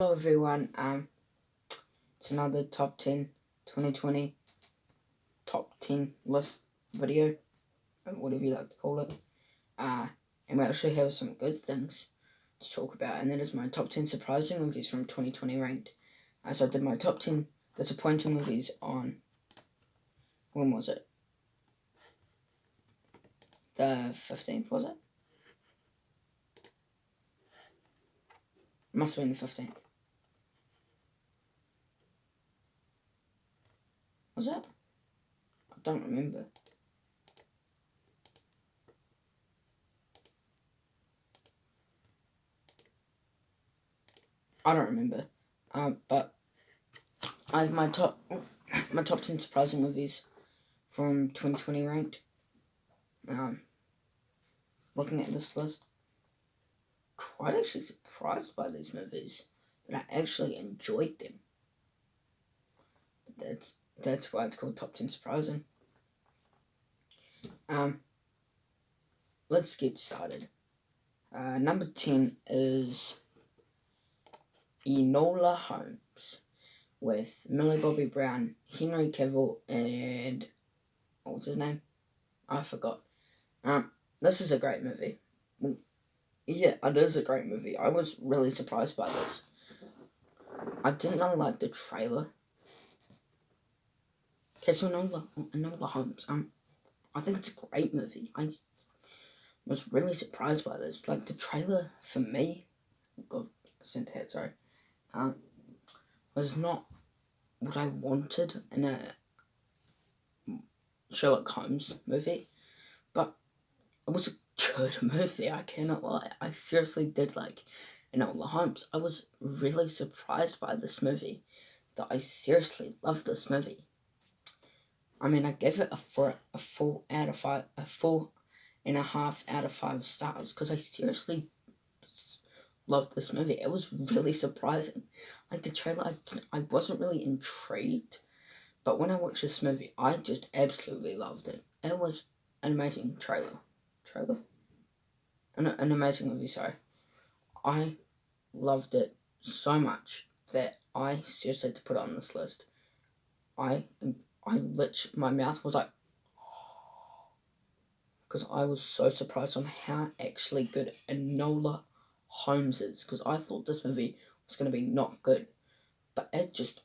Hello everyone, it's another top 10 2020 top 10 list video, whatever you like to call it, and we actually have some good things to talk about, and that is my top 10 surprising movies from 2020 ranked. So I did my top 10 disappointing movies on, when was it? The 15th, was it? Must have been the 15th. Was it? I don't remember. I don't remember. But I have my top 10 surprising movies from 2020 ranked. Looking at this list, quite actually surprised by these movies, that I actually enjoyed them. That's why it's called top 10 surprising. Let's get started. Number 10 is Enola Holmes with Millie Bobby Brown, Henry Cavill, and what was his name? I forgot. This is a great movie. Yeah, it is a great movie. I was really surprised by this. I didn't really like the trailer. Okay, so Enola Holmes. I think it's a great movie. I was really surprised by this. Like, the trailer, for me, was not what I wanted in a Sherlock Holmes movie, but it was a good movie, I cannot lie. I seriously did like Enola Holmes. I was really surprised by this movie, that I seriously loved this movie. I mean, I gave it a 4.5 out of 5 stars, because I seriously loved this movie. It was really surprising. Like, the trailer, I wasn't really intrigued, but when I watched this movie, I just absolutely loved it. It was an amazing trailer. An amazing movie, sorry. I loved it so much that I seriously had to put it on this list. My mouth was like, because I was so surprised on how actually good Enola Holmes is, because I thought this movie was going to be not good, but it just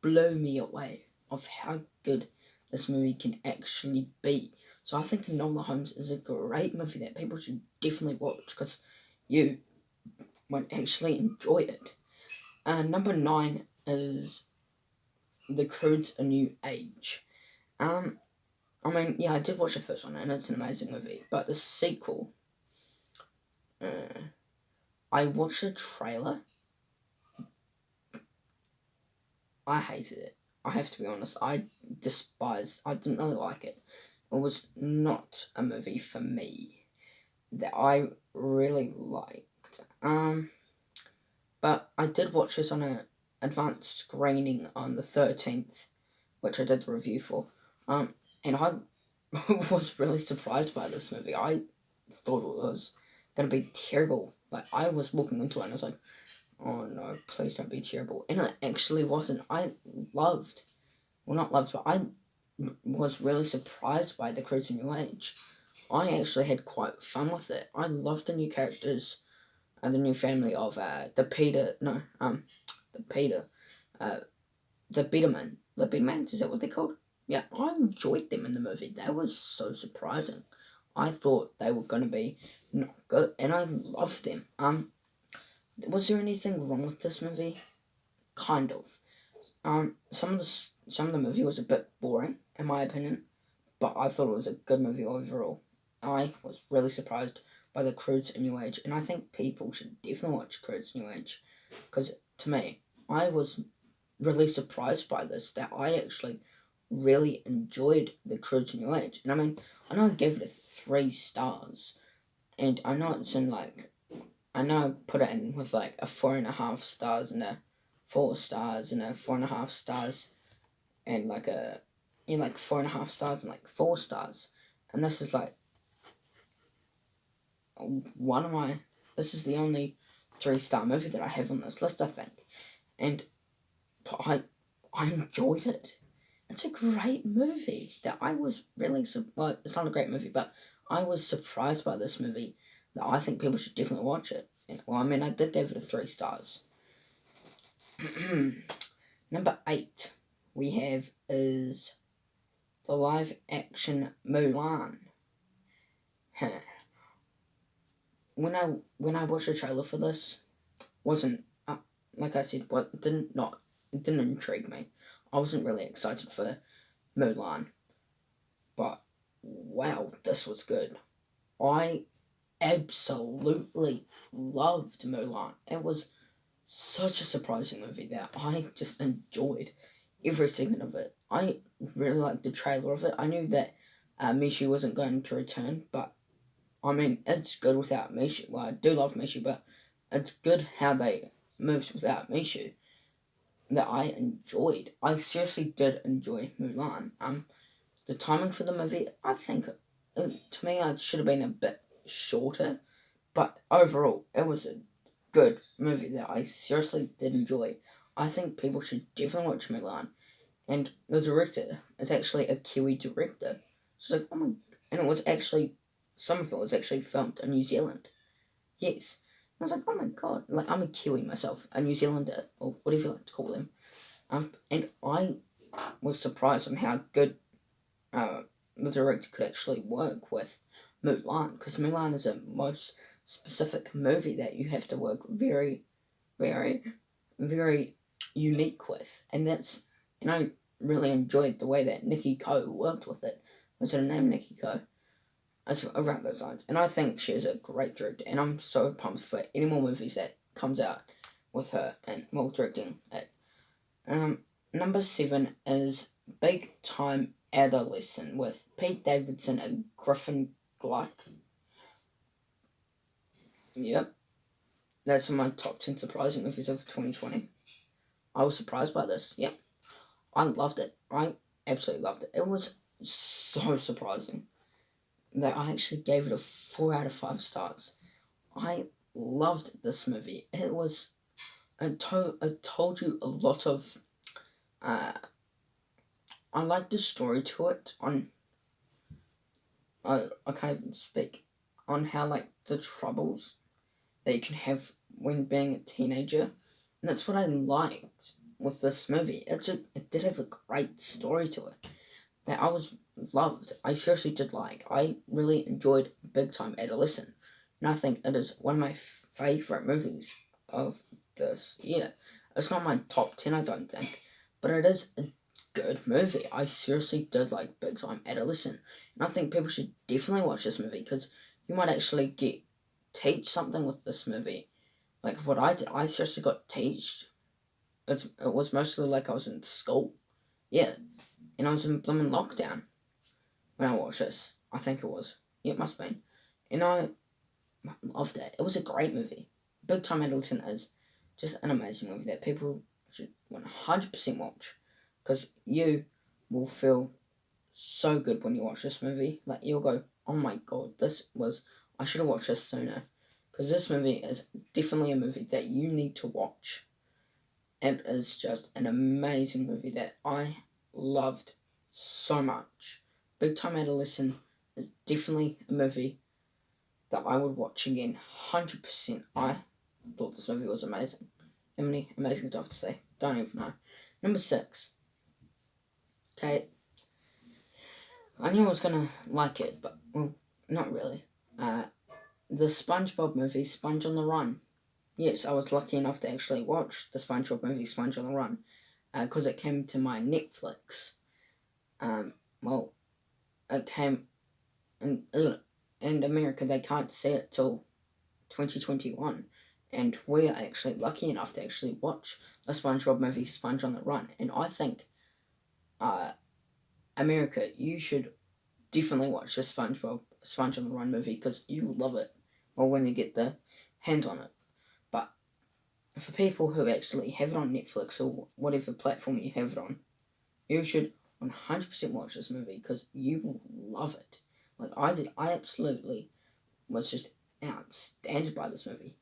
blew me away of how good this movie can actually be. So I think Enola Holmes is a great movie that people should definitely watch, because you won't actually enjoy it. Number 9 is The Croods: A New Age. I mean, yeah, I did watch the first one, and it's an amazing movie. But the sequel, I watched the trailer. I hated it. I have to be honest. I didn't really like it. It was not a movie for me that I really liked. But I did watch this on an advanced screening on the 13th, which I did the review for. And I was really surprised by this movie. I thought it was going to be terrible. Like, I was walking into it and I was like, oh no, please don't be terrible. And it actually wasn't. I was really surprised by The Croods: A New Age. I actually had quite fun with it. I loved the new characters and the new family of the Biederman, is that what they're called? Yeah, I enjoyed them in the movie. That was so surprising. I thought they were going to be not good, and I loved them. Was there anything wrong with this movie? Kind of. Some of the movie was a bit boring, in my opinion, but I thought it was a good movie overall. I was really surprised by The Croods: A New Age, and I think people should definitely watch Croods: New Age, because to me, I was really surprised by this, that I actually really enjoyed The Croods: A New Age. And I mean, I know I gave it 3 stars, and I know it's in like, I know I put it in with like a 4.5 stars and a 4 stars and a 4.5 stars and like a, 4.5 stars and like 4 stars. And this is like this is the only 3-star movie that I have on this list, I think. And I enjoyed it. It's a great movie that I was really, well, it's not a great movie, but I was surprised by this movie that I think people should definitely watch it. Well, I mean, I did give it a 3 stars. Number 8 we have is the live action Mulan. When I watched the trailer for this, wasn't like I said, it didn't intrigue me. I wasn't really excited for Mulan, but wow, this was good. I absolutely loved Mulan. It was such a surprising movie that I just enjoyed every second of it. I really liked the trailer of it. I knew that Mishu wasn't going to return, but I mean, it's good without Mishu. Well, I do love Mishu, but it's good how they moved without Mishu that I enjoyed. I seriously did enjoy Mulan. The timing for the movie, I think, to me, it should have been a bit shorter, but overall, it was a good movie that I seriously did enjoy. I think people should definitely watch Mulan. And the director is actually a Kiwi director. So it's like, oh my, and it was actually, some of it was actually filmed in New Zealand. Yes. I was like, oh my god, like I'm a Kiwi myself, a New Zealander, or whatever you like to call them. And I was surprised on how good the director could actually work with Mulan, because Mulan is a most specific movie that you have to work very, very, very unique with, and I really enjoyed the way that Nikki Ko worked with it. Was her name Nikki Ko? It's around those lines, and I think she is a great director, and I'm so pumped for any more movies that comes out with her and directing it. Number 7 is Big Time Adolescent with Pete Davidson and Griffin Gluck. Yep. That's my top 10 surprising movies of 2020. I was surprised by this. Yep. I loved it. I absolutely loved it. It was so surprising that I actually gave it a 4 out of 5 stars. I loved this movie. It was... I told you a lot of... I liked the story to it I can't even speak on how, like, the troubles that you can have when being a teenager, and that's what I liked with this movie. It did have a great story to it that I was loved. I seriously did like. I really enjoyed Big Time Adolescent, and I think it is one of my favourite movies of this year. It's not my top 10, I don't think, but it is a good movie. I seriously did like Big Time Adolescent, and I think people should definitely watch this movie because you might actually teach something with this movie. Like what I did, I seriously got teached. It was mostly like I was in school. Yeah. And I was in blooming lockdown when I watched this. I think it was. Yeah, it must have been. And I loved it. It was a great movie. Big Time Adolescent is just an amazing movie that people should 100% watch. Because you will feel so good when you watch this movie. Like, you'll go, oh my god, I should have watched this sooner. Because this movie is definitely a movie that you need to watch. It is just an amazing movie that I loved so much. Big Time Adolescent is definitely a movie that I would watch again, 100%. I thought this movie was amazing. How many amazing stuff to say? Don't even know. Number 6. Okay. I knew I was going to like it, but, well, not really. The SpongeBob movie, Sponge on the Run. Yes, I was lucky enough to actually watch the SpongeBob movie, Sponge on the Run, because it came to my Netflix. Well, it came in America. They can't see it till 2021, and we're actually lucky enough to actually watch the SpongeBob movie, Sponge on the Run. And I think, America, you should definitely watch the Sponge on the Run movie because you will love it. Well, when you get the hands on it. But for people who actually have it on Netflix or whatever platform you have it on, you should 100% watch this movie because you will love it. Like I did. I absolutely was just outstanded by this movie.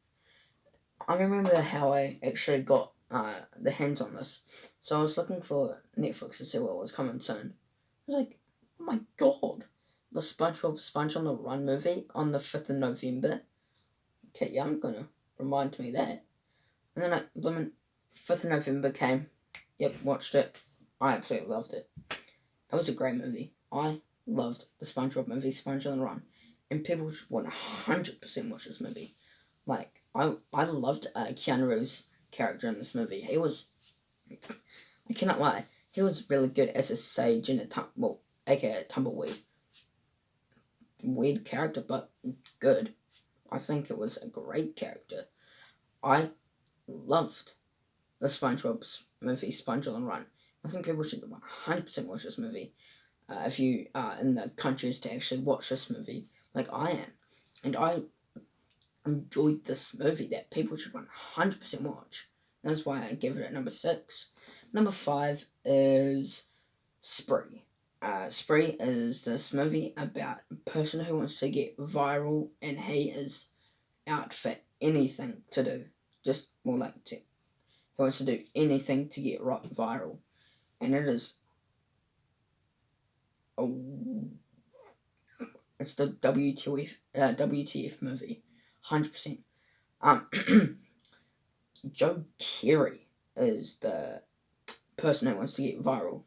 I remember how I actually got the hands on this. So I was looking for Netflix to see what was coming soon. I was like, oh my god, the SpongeBob Sponge on the Run movie on the 5th of November. Okay, yeah, I'm gonna remind me that. And then the 5th of November came. Yep, watched it. I absolutely loved it. It was a great movie. I loved the SpongeBob movie, Sponge on the Run. And people should 100% watch this movie. Like, I loved Keanu Reeves' character in this movie. He was, I cannot lie, he was really good as a sage in aka a tumbleweed. Weird character, but good. I think it was a great character. I loved the SpongeBob movie, Sponge on the Run. I think people should 100% watch this movie. If you are in the countries to actually watch this movie, like I am. And I enjoyed this movie that people should 100% watch. That's why I give it at number 6. Number 5 is Spree. Spree is this movie about a person who wants to get viral, and he is out for anything to do. Just more like he wants to do anything to get viral, and it is it's the WTF movie, 100%. Joe Keery is the person who wants to get viral.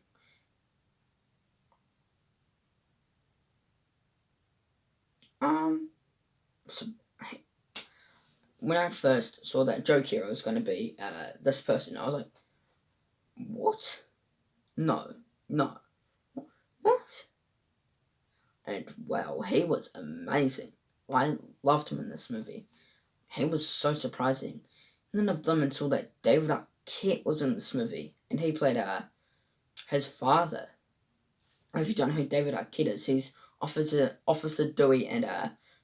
So, when I first saw that Joe Keery was going to be this person, I was like, what? No. What? And wow, he was amazing. I loved him in this movie. He was so surprising. And then I blew saw that David Arquette was in this movie, and he played his father. If you don't know who David Arquette is, he's Officer Dewey and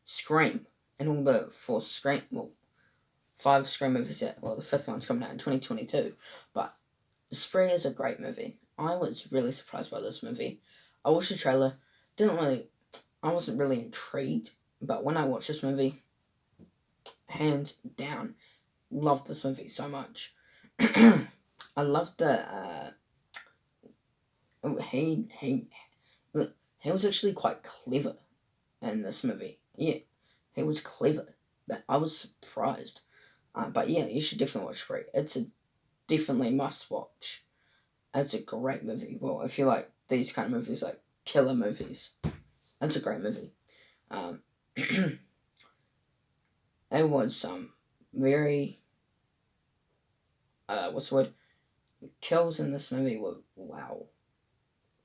Scream, and all the 5 Scream movies. The 5th one's coming out in 2022. But Spree is a great movie. I was really surprised by this movie. I watched the trailer. I wasn't really intrigued, but when I watched this movie, hands down, loved this movie so much. I loved the he was actually quite clever in this movie. Yeah, he was clever. That I was surprised. But yeah, you should definitely watch Spree. It's a definitely must watch. It's a great movie. Well, if you like these kind of movies, like killer movies, it's a great movie. It was very what's the word? The kills in this movie were wow.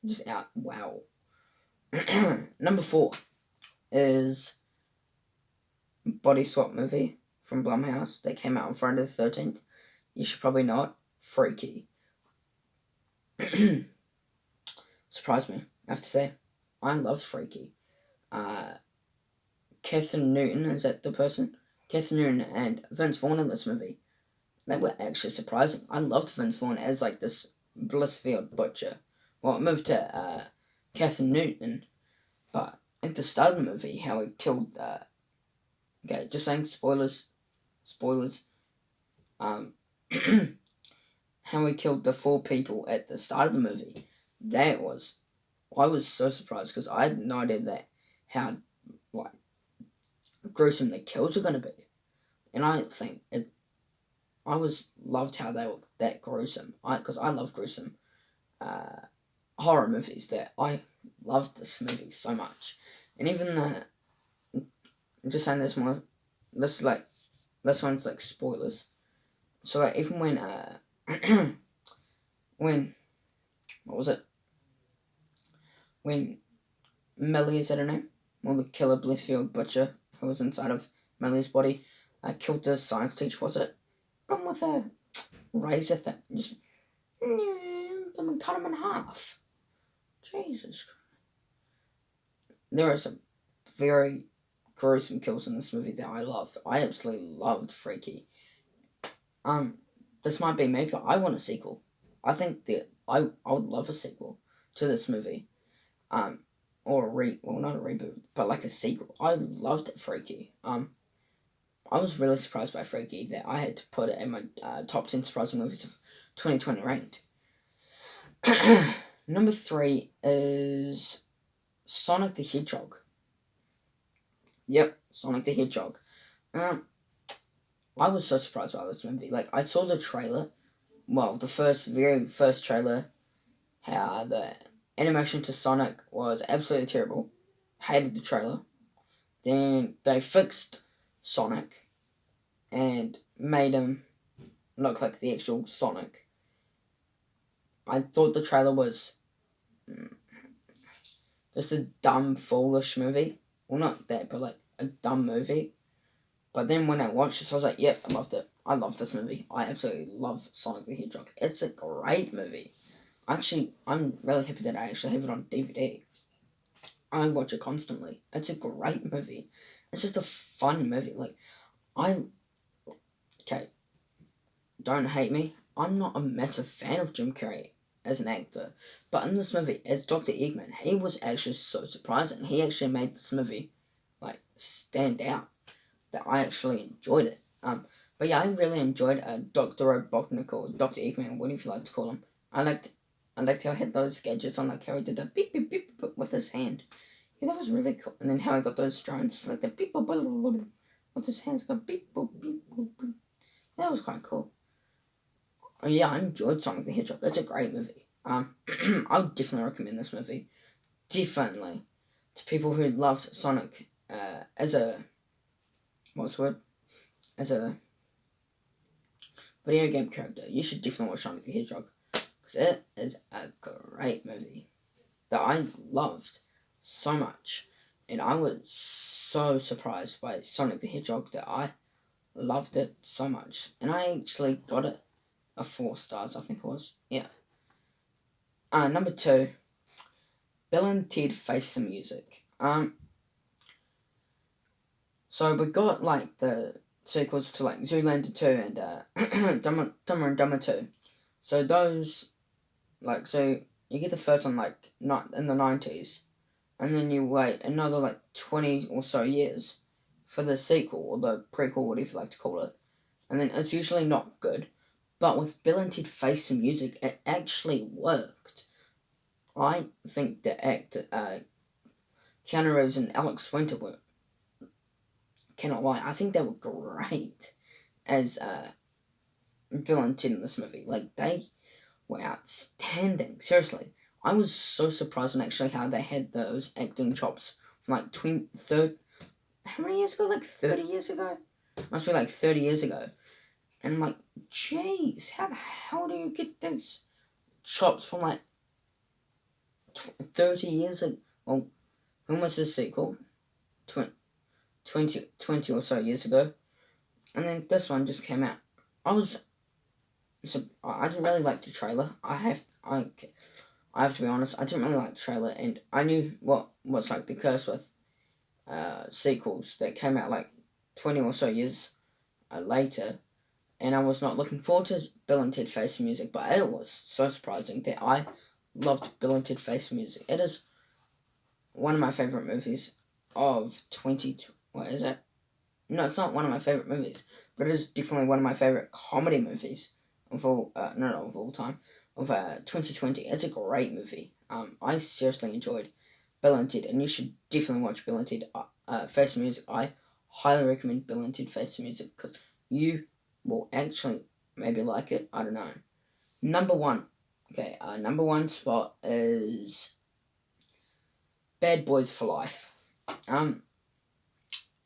Just out wow. Number 4 is Body Swap movie from Blumhouse that came out on Friday the 13th. You should probably know it. Freaky. Surprised me, I have to say. I loved Freaky. Catherine Newton, is that the person? Catherine Newton and Vince Vaughn in this movie. They were actually surprising. I loved Vince Vaughn as like this Blissfield butcher. Well, it moved to Catherine Newton, but at the start of the movie, how he killed. Okay, just saying spoilers. How he killed the 4 people at the start of the movie. I was so surprised because I had no idea how gruesome the kills are gonna be, and I think I loved how they were that gruesome. Because I love gruesome horror movies. That I loved this movie so much, and even I'm just saying this more. This one's like spoilers. So like even when what was it? When Millie, is that her name? Well, the killer Blissfield butcher who was inside of Millie's body killed the science teacher, was it? From with a razor thing. Just cut him in half. Jesus Christ. There are some very gruesome kills in this movie that I loved. I absolutely loved Freaky. This might be me, but I want a sequel. I think that I would love a sequel to this movie. Or not a reboot, but like a sequel. I loved it, Freaky. I I was really surprised by Freaky that I had to put it in my top 10 surprising movies of 2020 ranked. Number 3 is Sonic the Hedgehog. Yep, Sonic the Hedgehog. I was so surprised by this movie. Like, I saw the trailer. Well, the very first trailer, how the animation to Sonic was absolutely terrible. Hated the trailer. Then they fixed Sonic and made him look like the actual Sonic. I thought the trailer was just a dumb, foolish movie. Well, not that, but like a dumb movie. But then when I watched this, I was like, yep, I loved it. I love this movie. I absolutely love Sonic the Hedgehog. It's a great movie. Actually, I'm really happy that I actually have it on DVD. I watch it constantly. It's a great movie. It's just a fun movie. Like, okay, don't hate me. I'm not a massive fan of Jim Carrey as an actor. But in this movie, as Dr. Eggman, he was actually so surprising. He actually made this movie, like, stand out. That I actually enjoyed it. But yeah, I really enjoyed Dr. Robotnik or Dr. Eggman, whatever you like to call him. I liked how he had those gadgets on, like how he did the beep beep beep, beep with his hand. Yeah, that was really cool. And then how he got those drones, like the beep boop boop, with his hands, go beep boop beep boop beep. That was quite cool. Yeah, I enjoyed Sonic the Hedgehog. It's a great movie. I would definitely recommend this movie. Definitely. To people who loved Sonic as a as a video game character, you should definitely watch Sonic the Hedgehog. Because it is a great movie that I loved so much. And I was so surprised by Sonic the Hedgehog that I loved it so much. And I actually got it a 4 stars, I think it was. Yeah. Number 2, Bill and Ted Face the Music. So we got like the sequels to like Zoolander 2 and Dumber and Dumber 2. So those, like, so you get the first one like not in the 90s, and then you wait another like 20 or so years for the sequel or the prequel, whatever you like to call it, and then it's usually not good. But with Bill and Ted Face the Music, it actually worked. I think the actor Keanu Reeves and Alex Winter were, cannot lie, I think they were great as Bill and Ted in this movie. Like, they were outstanding. Seriously, I was so surprised on actually how they had those acting chops from like how many years ago? Like 30 years ago? Must be like 30 years ago. And I'm like, jeez, how the hell do you get those chops from like 30 years ago? Well, when was the sequel? 20 or so years ago. And then this one just came out. I didn't really like the trailer. I have to be honest, I didn't really like the trailer, and I knew what's like the curse with sequels that came out like 20 or so years later, and I was not looking forward to Bill and Ted Face the Music, but it was so surprising that I loved Bill and Ted Face the Music. It is one of my favourite movies of 20... What is it? No, it's not one of my favourite movies, but it is definitely one of my favourite comedy movies of all... not of all time. Of 2020. It's a great movie. I seriously enjoyed Bill and Ted, and you should definitely watch Bill and Ted Face the Music. I highly recommend Bill and Ted Face the Music because you will actually maybe like it. I don't know. Number 1. Okay, number 1 spot is Bad Boys for Life.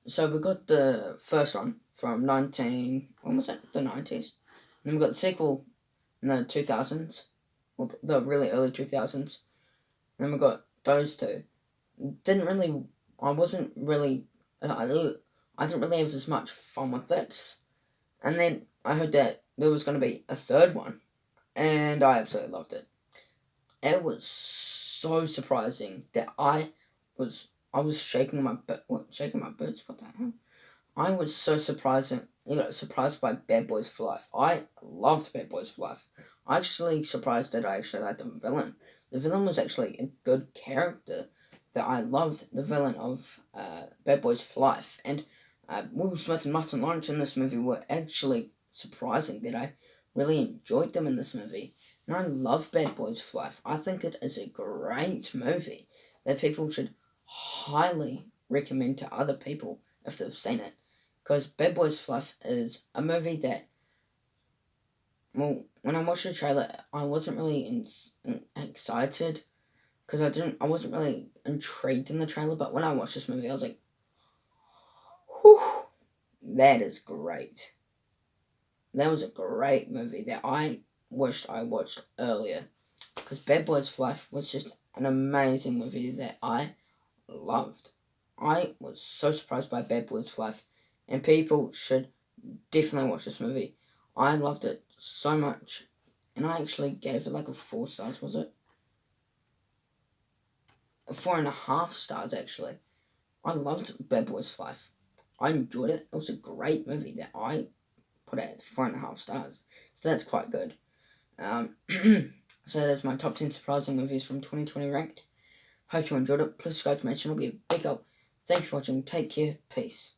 So we got the first one from when was it? The 90s. And then we got the sequel in the 2000s, well, the really early 2000s. And then we got those two. I didn't really have as much fun with it. And then I heard that there was going to be a third one, and I absolutely loved it. It was so surprising that I was shaking my boots. What the hell? I was so surprised by Bad Boys for Life. I loved Bad Boys for Life. I actually surprised that I actually liked the villain. The villain was actually a good character that I loved. The villain of Bad Boys for Life. And Will Smith and Martin Lawrence in this movie were actually surprising that I really enjoyed them in this movie. And I love Bad Boys for Life. I think it is a great movie that people should highly recommend to other people if they've seen it. Because Bad Boys for Life is a movie that, well, when I watched the trailer, I wasn't really excited because I wasn't really intrigued in the trailer. But when I watched this movie, I was like, whew, that is great. That was a great movie that I wished I watched earlier. Because Bad Boys for Life was just an amazing movie that I loved. I was so surprised by Bad Boys for Life, and people should definitely watch this movie. I loved it so much, and I actually gave it like a 4 stars, was it? 4.5 stars, actually. I loved Bad Boys for Life. I enjoyed it. It was a great movie that I put at 4.5 stars. So that's quite good. So that's my top 10 surprising movies from 2020 ranked. Hope you enjoyed it. Please subscribe to my channel. Be a big help. Thanks for watching. Take care. Peace.